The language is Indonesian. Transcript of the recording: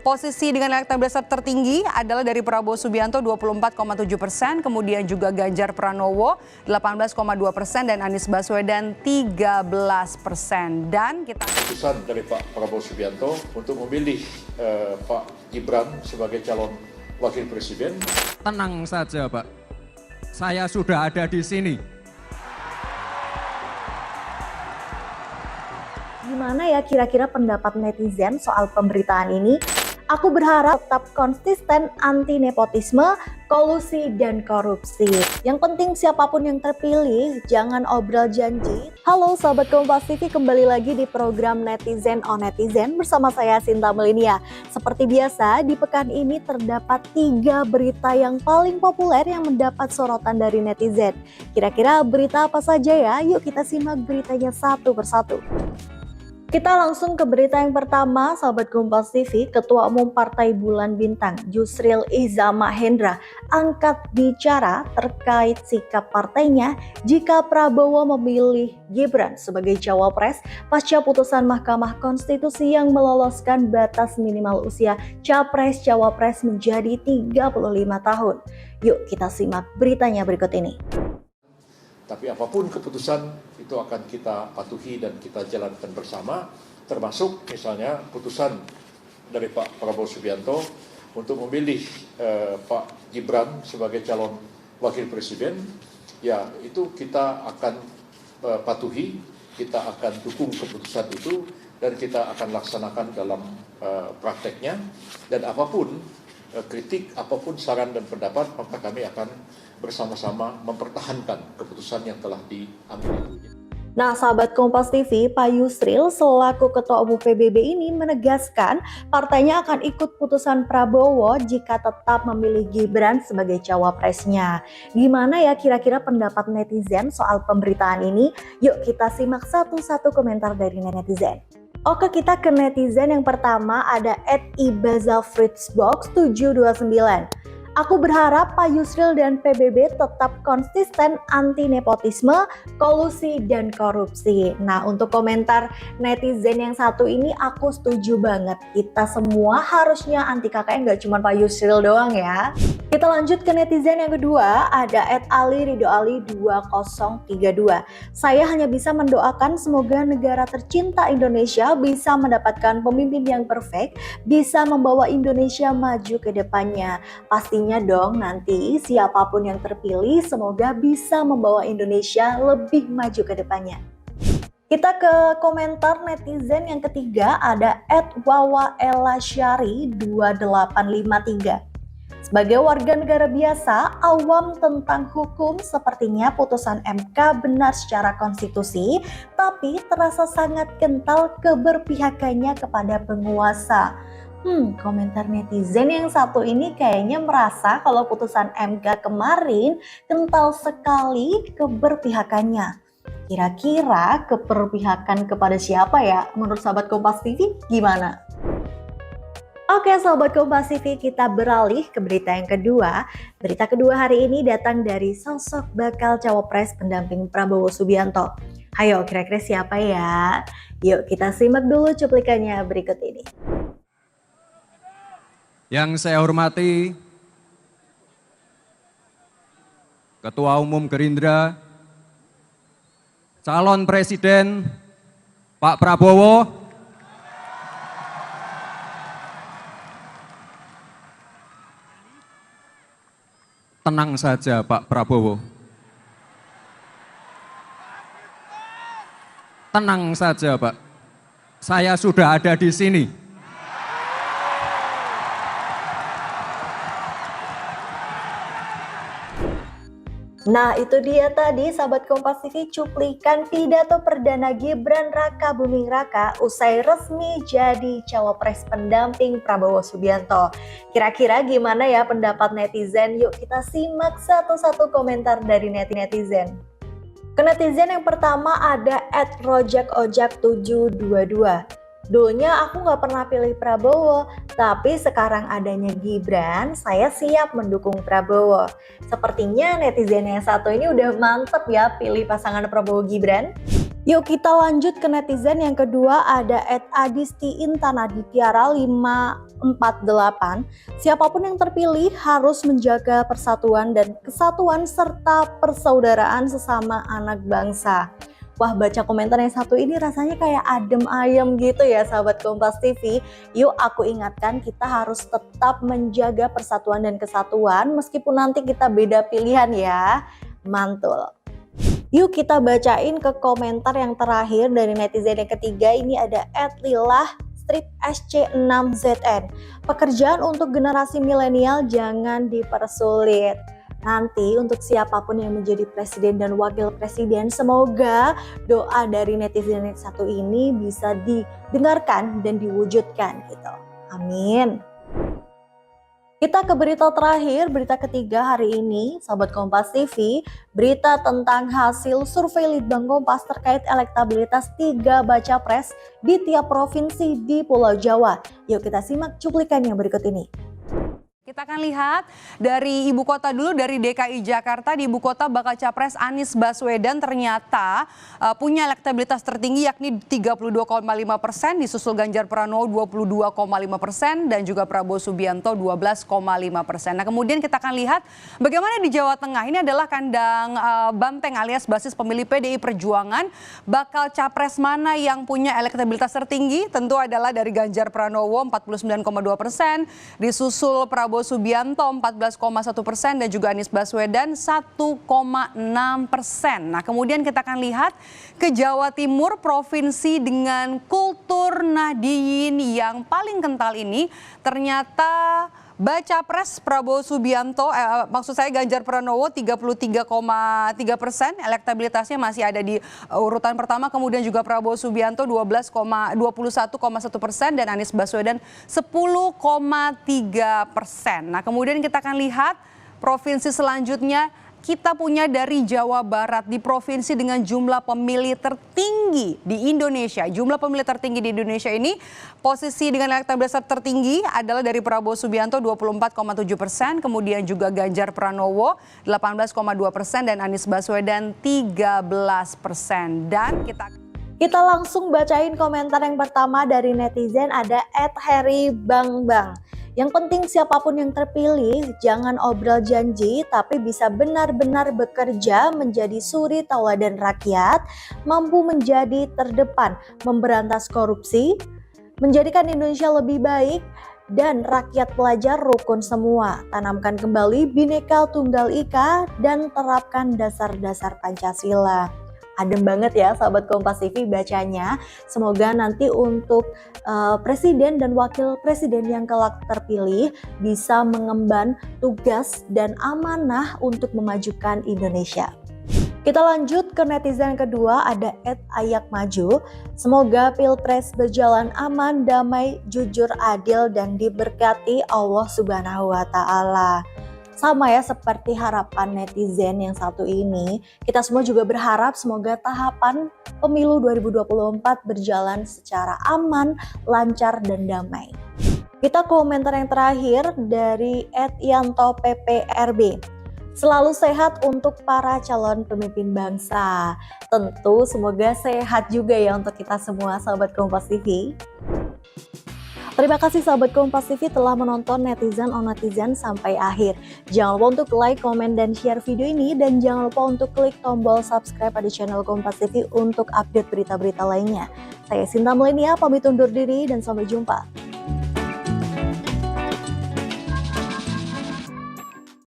Posisi dengan elektabilitas tertinggi adalah dari Prabowo Subianto 24,7%, kemudian juga Ganjar Pranowo 18,2% dan Anies Baswedan 13%. Dan kita keputusan dari Pak Prabowo Subianto untuk memilih Pak Gibran sebagai calon wakil presiden. Tenang saja, Pak. Saya sudah ada di sini. Gimana ya kira-kira pendapat netizen soal pemberitaan ini? Aku berharap tetap konsisten anti nepotisme, kolusi, dan korupsi. Yang penting siapapun yang terpilih, jangan obrol janji. Halo Sobat Kompas TV, kembali lagi di program Netizen on Netizen bersama saya Sinta Melinia. Seperti biasa, di pekan ini terdapat 3 berita yang paling populer yang mendapat sorotan dari netizen. Kira-kira berita apa saja ya? Yuk kita simak beritanya satu persatu. Kita langsung ke berita yang pertama, Sahabat Kompas TV. Ketua Umum Partai Bulan Bintang, Yusril Iza Mahendra, angkat bicara terkait sikap partainya jika Prabowo memilih Gibran sebagai cawapres pasca putusan Mahkamah Konstitusi yang meloloskan batas minimal usia capres-cawapres menjadi 35 tahun. Yuk kita simak beritanya berikut ini. Tapi apapun keputusan itu akan kita patuhi dan kita jalankan bersama, termasuk misalnya putusan dari Pak Prabowo Subianto untuk memilih Pak Gibran sebagai calon wakil presiden. Ya, itu kita akan patuhi, kita akan dukung keputusan itu dan kita akan laksanakan dalam prakteknya. Dan apapun kritik, apapun saran dan pendapat, maka kami akan bersama-sama mempertahankan keputusan yang telah diambil itu. Nah, Sahabat Kompas TV, Pak Yusril selaku Ketua Umum PBB ini menegaskan partainya akan ikut putusan Prabowo jika tetap memilih Gibran sebagai cawapresnya. Gimana ya kira-kira pendapat netizen soal pemberitaan ini? Yuk kita simak satu-satu komentar dari netizen. Oke, kita ke netizen yang pertama, ada @ibazafritzbox729. Aku berharap Pak Yusril dan PBB tetap konsisten anti nepotisme, kolusi, dan korupsi. Nah, untuk komentar netizen yang satu ini aku setuju banget. Kita semua harusnya anti KKN, nggak cuma Pak Yusril doang ya. Kita lanjut ke netizen yang kedua, ada @ali_ridhoali2032. Saya hanya bisa mendoakan semoga negara tercinta Indonesia bisa mendapatkan pemimpin yang perfect, bisa membawa Indonesia maju ke depannya. Pastinya dong nanti siapapun yang terpilih semoga bisa membawa Indonesia lebih maju ke depannya. Kita ke komentar netizen yang ketiga, ada @wawaelasyari2853. Sebagai warga negara biasa, awam tentang hukum, sepertinya putusan MK benar secara konstitusi, tapi terasa sangat kental keberpihakannya kepada penguasa. Komentar netizen yang satu ini kayaknya merasa kalau putusan MK kemarin kental sekali keberpihakannya. Kira-kira keberpihakan kepada siapa ya? Menurut Sahabat Kompas TV gimana? Oke Sobat Kompas TV, kita beralih ke berita yang kedua. Berita kedua hari ini datang dari sosok bakal cawapres pendamping Prabowo Subianto. Ayo kira-kira siapa ya? Yuk kita simak dulu cuplikannya berikut ini. Yang saya hormati Ketua Umum Gerindra, calon Presiden Pak Prabowo. Tenang saja Pak Prabowo. Tenang saja Pak. Saya sudah ada di sini. Nah itu dia tadi Sahabat Kompas TV cuplikan pidato perdana Gibran Raka Buming Raka usai resmi jadi cawapres pendamping Prabowo Subianto. Kira-kira gimana ya pendapat netizen? Yuk kita simak satu-satu komentar dari netizen. Ke netizen yang pertama ada @rojakojak722. Dulunya aku nggak pernah pilih Prabowo, tapi sekarang adanya Gibran, saya siap mendukung Prabowo. Sepertinya netizen yang satu ini udah mantep ya pilih pasangan Prabowo Gibran. Yuk kita lanjut ke netizen yang kedua, ada @adistiintanaditiara 548. Siapapun yang terpilih harus menjaga persatuan dan kesatuan serta persaudaraan sesama anak bangsa. Wah, baca komentar yang satu ini rasanya kayak adem ayem gitu ya sahabat Kompas TV. Yuk aku ingatkan, kita harus tetap menjaga persatuan dan kesatuan meskipun nanti kita beda pilihan ya. Mantul. Yuk kita bacain ke komentar yang terakhir dari netizen yang ketiga. Ini ada @lilah_sc6zn. Pekerjaan untuk generasi milenial jangan dipersulit. Nanti untuk siapapun yang menjadi presiden dan wakil presiden, semoga doa dari netizen yang satu ini bisa didengarkan dan diwujudkan gitu. Amin. Kita ke berita terakhir, berita ketiga hari ini, sahabat Kompas TV, berita tentang hasil survei Litbang Kompas terkait elektabilitas 3 baca pres di tiap provinsi di Pulau Jawa. Yuk kita simak cuplikannya berikut ini. Kita akan lihat dari ibu kota dulu, dari DKI Jakarta. Di ibu kota bakal capres Anies Baswedan ternyata punya elektabilitas tertinggi yakni 32,5%, disusul Ganjar Pranowo 22,5% dan juga Prabowo Subianto 12,5%. Nah kemudian kita akan lihat bagaimana di Jawa Tengah. Ini adalah kandang banteng alias basis pemilih PDI Perjuangan. Bakal capres mana yang punya elektabilitas tertinggi? Tentu adalah dari Ganjar Pranowo 49,2%, disusul Prabowo Subianto 14,1% dan juga Anies Baswedan 1,6%. Nah kemudian kita akan lihat ke Jawa Timur, provinsi dengan kultur Nahdiyin yang paling kental ini ternyata baca pres Prabowo Subianto, maksud saya Ganjar Pranowo 33,3%, elektabilitasnya masih ada di urutan pertama, kemudian juga Prabowo Subianto 21,1% dan Anies Baswedan 10,3%. Nah kemudian kita akan lihat provinsi selanjutnya. Kita punya dari Jawa Barat, di provinsi dengan jumlah pemilih tertinggi di Indonesia. Jumlah pemilih tertinggi di Indonesia ini, posisi dengan elektabilitas tertinggi adalah dari Prabowo Subianto 24,7%, kemudian juga Ganjar Pranowo 18,2% dan Anies Baswedan 13%. Dan kita langsung bacain komentar yang pertama dari netizen, ada @harrybangbang. Yang penting siapapun yang terpilih jangan obrol janji tapi bisa benar-benar bekerja menjadi suri tauladan rakyat, mampu menjadi terdepan memberantas korupsi, menjadikan Indonesia lebih baik dan rakyat pelajar rukun semua. Tanamkan kembali Bhinneka Tunggal Ika dan terapkan dasar-dasar Pancasila. Adem banget ya sahabat Kompas TV bacanya. Semoga nanti untuk presiden dan wakil presiden yang kelak terpilih bisa mengemban tugas dan amanah untuk memajukan Indonesia. Kita lanjut ke netizen kedua, ada @ayakmaju. Semoga Pilpres berjalan aman, damai, jujur, adil dan diberkati Allah Subhanahu wa Ta'ala. Sama ya seperti harapan netizen yang satu ini, kita semua juga berharap semoga tahapan pemilu 2024 berjalan secara aman, lancar, dan damai. Kita komentar yang terakhir dari @yanto_pprb. Selalu sehat untuk para calon pemimpin bangsa. Tentu semoga sehat juga ya untuk kita semua sahabat Kompas TV. Terima kasih sahabat Kompas TV telah menonton Netizen on Netizen sampai akhir. Jangan lupa untuk like, komen, dan share video ini. Dan jangan lupa untuk klik tombol subscribe pada channel Kompas TV untuk update berita-berita lainnya. Saya Sinta Melenia, pamit undur diri dan sampai jumpa.